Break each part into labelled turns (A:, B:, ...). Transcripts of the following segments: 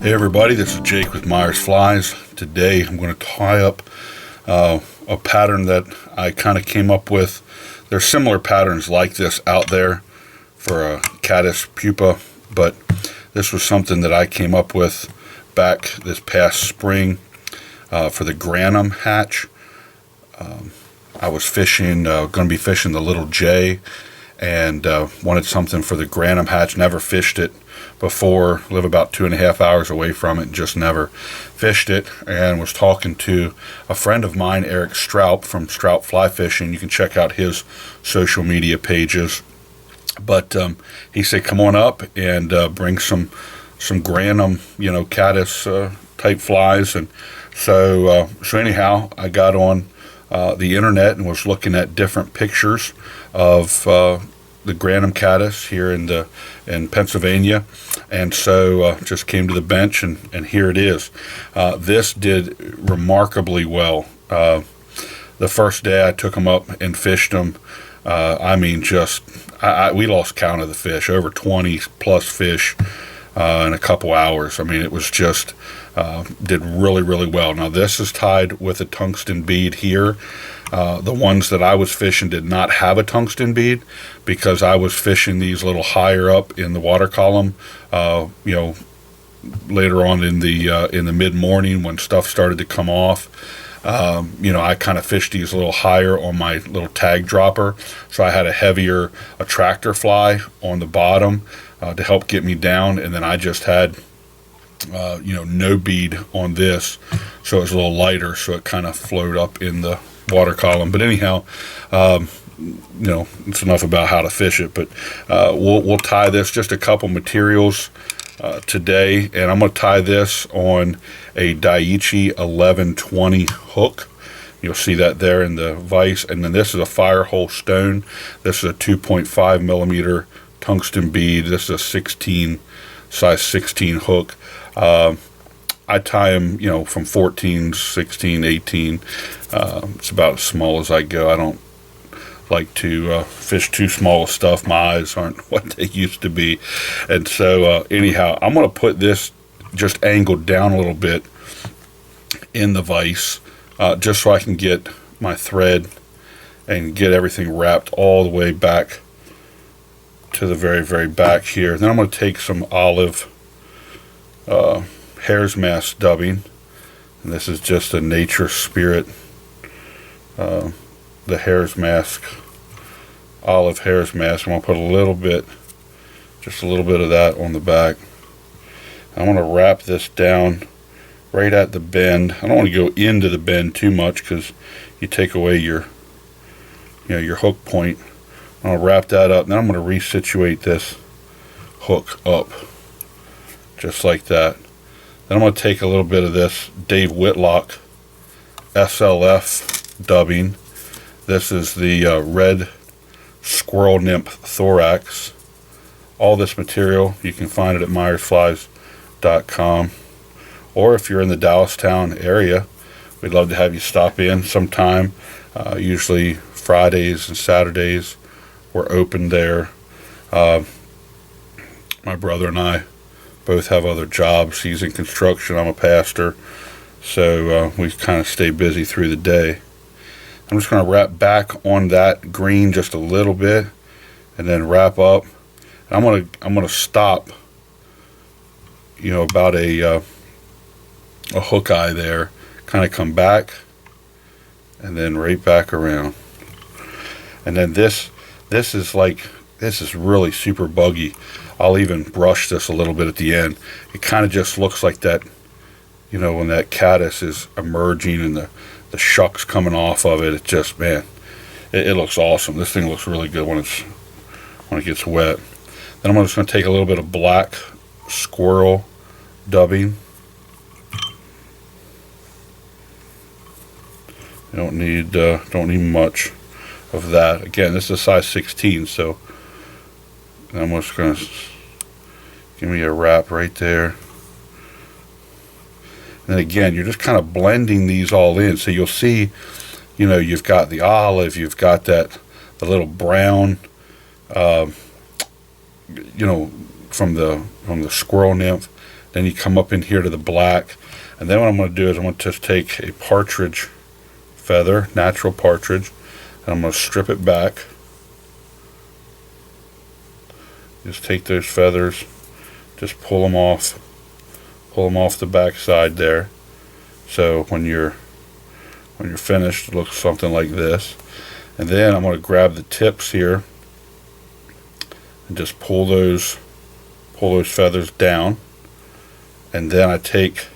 A: Hey everybody, this is Jake with Myers Flies. Today I'm going to tie up a pattern that I kind of came up with. There's similar patterns like this out there for a Caddis pupa, but this was something that I came up with back this past spring for the Grannom hatch. I was fishing, going to be fishing the little J, and wanted something for the Grannom hatch. Never fished it before, live about 2.5 hours away from it, and just never fished it. And was talking to a friend of mine, Eric Strout from Strout Fly Fishing. You can check out his social media pages. But he said, come on up and bring some Grannom, Caddis type flies. And so anyhow, I got on the internet and was looking at different pictures of the Grannom Caddis here in Pennsylvania, and so just came to the bench, and here it is. This did remarkably well. The first day I took them up and fished them, we lost count of the fish, over 20 plus fish in a couple hours. It was just did really, really well. Now this is tied with a tungsten bead here. The ones that I was fishing did not have a tungsten bead because I was fishing these a little higher up in the water column. Later on in the mid morning when stuff started to come off. I kind of fished these a little higher on my little tag dropper, so I had a heavier attractor fly on the bottom to help get me down, and then I just had no bead on this, so it was a little lighter, so it kind of floated up in the water column. But anyhow, it's enough about how to fish it. But we'll tie this, just a couple materials today, and I'm going to tie this on a Daiichi 1120 hook. You'll see that there in the vise. And then this is a fire hole stone. This is a 2.5 millimeter tungsten bead. This is a size 16 hook. I tie them, from 14, 16, 18. It's about as small as I go. I don't like to fish too small stuff. My eyes aren't what they used to be. And so anyhow, I'm going to put this just angled down a little bit in the vise, just so I can get my thread and get everything wrapped all the way back to the very, very back here. Then I'm going to take some olive hare's mask dubbing, and this is just a Nature Spirit, the hare's mask, olive hare's mask. I'm going to put just a little bit of that on the back. I'm going to wrap this down right at the bend. I don't want to go into the bend too much because you take away your hook point. I'm going to wrap that up. Then I'm going to resituate this hook up just like that. Then I'm going to take a little bit of this Dave Whitlock SLF dubbing. This is the red squirrel nymph thorax. All this material, you can find it at myersflies.com. Or if you're in the Dallastown area, we'd love to have you stop in sometime. Usually Fridays and Saturdays, we're open there. My brother and I both have other jobs. He's in construction, I'm a pastor, so we kind of stay busy through the day. I'm just going to wrap back on that green just a little bit, and then wrap up. And I'm going to stop, about a hook eye there, kind of come back, and then right back around. And then this is really super buggy. I'll even brush this a little bit at the end. It kind of just looks like that, when that caddis is emerging and the shucks coming off of it. It just, man, it looks awesome. This thing looks really good when it gets wet. Then I'm just going to take a little bit of black squirrel dubbing. You don't need much of that. Again, this is a size 16, so I'm just going to give me a wrap right there. And again, you're just kind of blending these all in. So you'll see, you've got the olive, you've got the little brown, from the squirrel nymph, Then you come up in here to the black. And then what I'm going to do is I'm going to just take a partridge feather, natural partridge, and I'm going to strip it back. Just take those feathers, just pull them off the back side there. So when you're finished, it looks something like this. And then I'm going to grab the tips here and just pull those feathers down. And then I take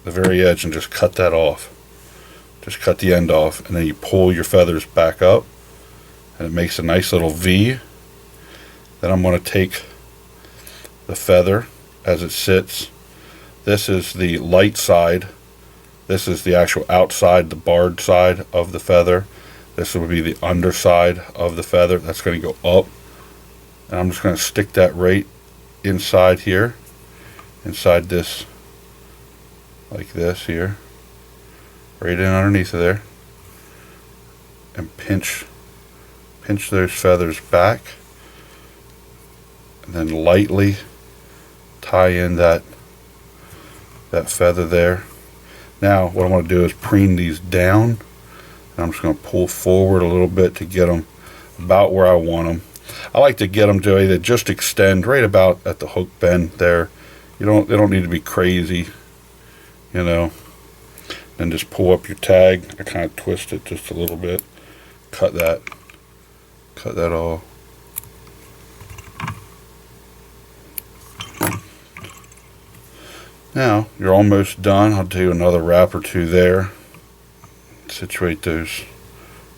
A: the very edge and just cut that off. Just cut the end off, and then you pull your feathers back up, and it makes a nice little V. Then I'm going to take the feather as it sits. This is the light side. This is the actual outside, the barred side of the feather. This would be the underside of the feather. That's going to go up. And I'm just going to stick that right inside here. Inside this, like this here. Right in underneath of there. And pinch those feathers back. And then lightly tie in that feather there. Now what I'm going to do is preen these down, and I'm just going to pull forward a little bit to get them about where I want them. I like to get them to either just extend right about at the hook bend there. They don't need to be crazy, you know. And just pull up your tag. I kind of twist it just a little bit. Cut that off. Now you're almost done. I'll do another wrap or two there. Situate those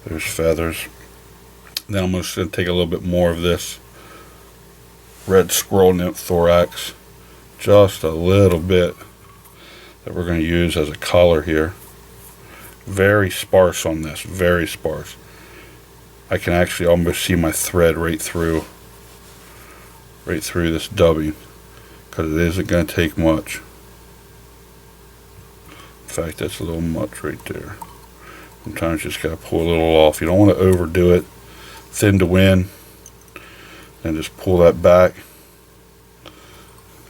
A: feathers. Then I'm just going to take a little bit more of this red squirrel nymph thorax, just a little bit, that we're going to use as a color here. Very sparse on this, very sparse. I can actually almost see my thread right through this dubbing, because it isn't going to take much. In fact, that's a little much right there. Sometimes you just got to pull a little off. You don't want to overdo it. Thin to win. And just pull that back.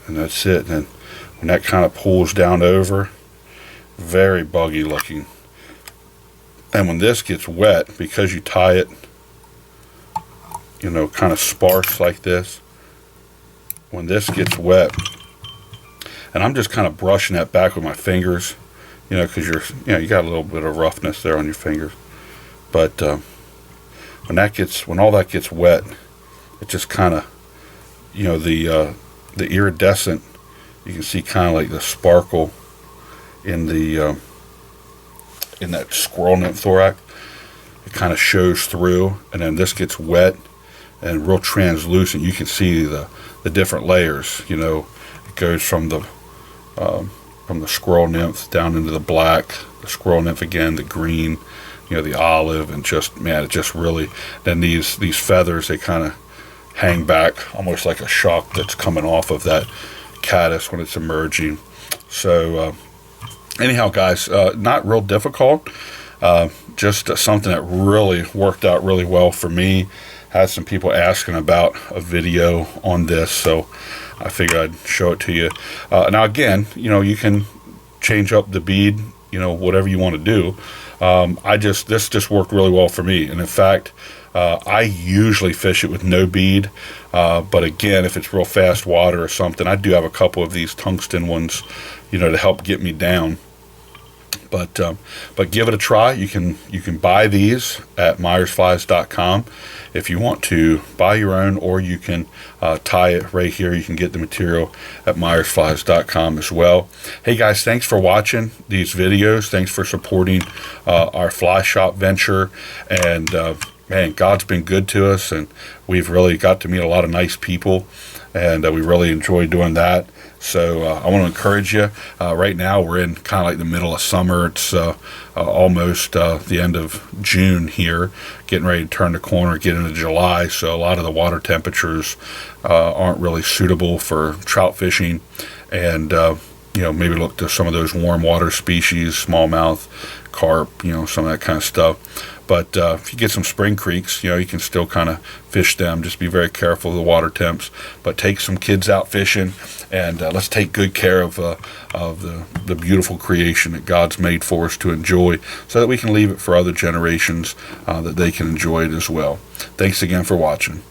A: And that's it. And then when that kind of pulls down over, very buggy looking. And when this gets wet, because you tie it, you know, kind of sparse like this, when this gets wet, and I'm just kind of brushing that back with my fingers, you know, because you got a little bit of roughness there on your fingers. But when all that gets wet, it just kind of, you know, the iridescent, you can see kind of like the sparkle in the in that squirrel nymph thorax. It kind of shows through, and then this gets wet and real translucent. You can see the different layers. You know, it goes from the squirrel nymph down into the black, the squirrel nymph again, the green, you know, the olive, and just, man, it just really, then these feathers, they kind of hang back almost like a shock that's coming off of that caddis when it's emerging. So anyhow, guys, not real difficult, just something that really worked out really well for me. Had some people asking about a video on this, so I figured I'd show it to you. Now again, you know, you can change up the bead, you know, whatever you want to do. This just worked really well for me, and in fact, I usually fish it with no bead, but again, if it's real fast water or something, I do have a couple of these tungsten ones, you know, to help get me down. But give it a try. You can buy these at myersflies.com if you want to buy your own, or you can tie it right here. You can get the material at myersflies.com as well. Hey guys, thanks for watching these videos. Thanks for supporting our fly shop venture, and man, God's been good to us, and we've really got to meet a lot of nice people, and we really enjoy doing that. So I want to encourage you. Right now we're in kind of like the middle of summer. It's almost the end of June here, getting ready to turn the corner, get into July. So a lot of the water temperatures aren't really suitable for trout fishing, and maybe look to some of those warm water species, smallmouth, carp, some of that kind of stuff. But if you get some spring creeks, you can still kind of fish them. Just be very careful of the water temps. But take some kids out fishing, and let's take good care of the beautiful creation that God's made for us to enjoy, so that we can leave it for other generations that they can enjoy it as well. Thanks again for watching.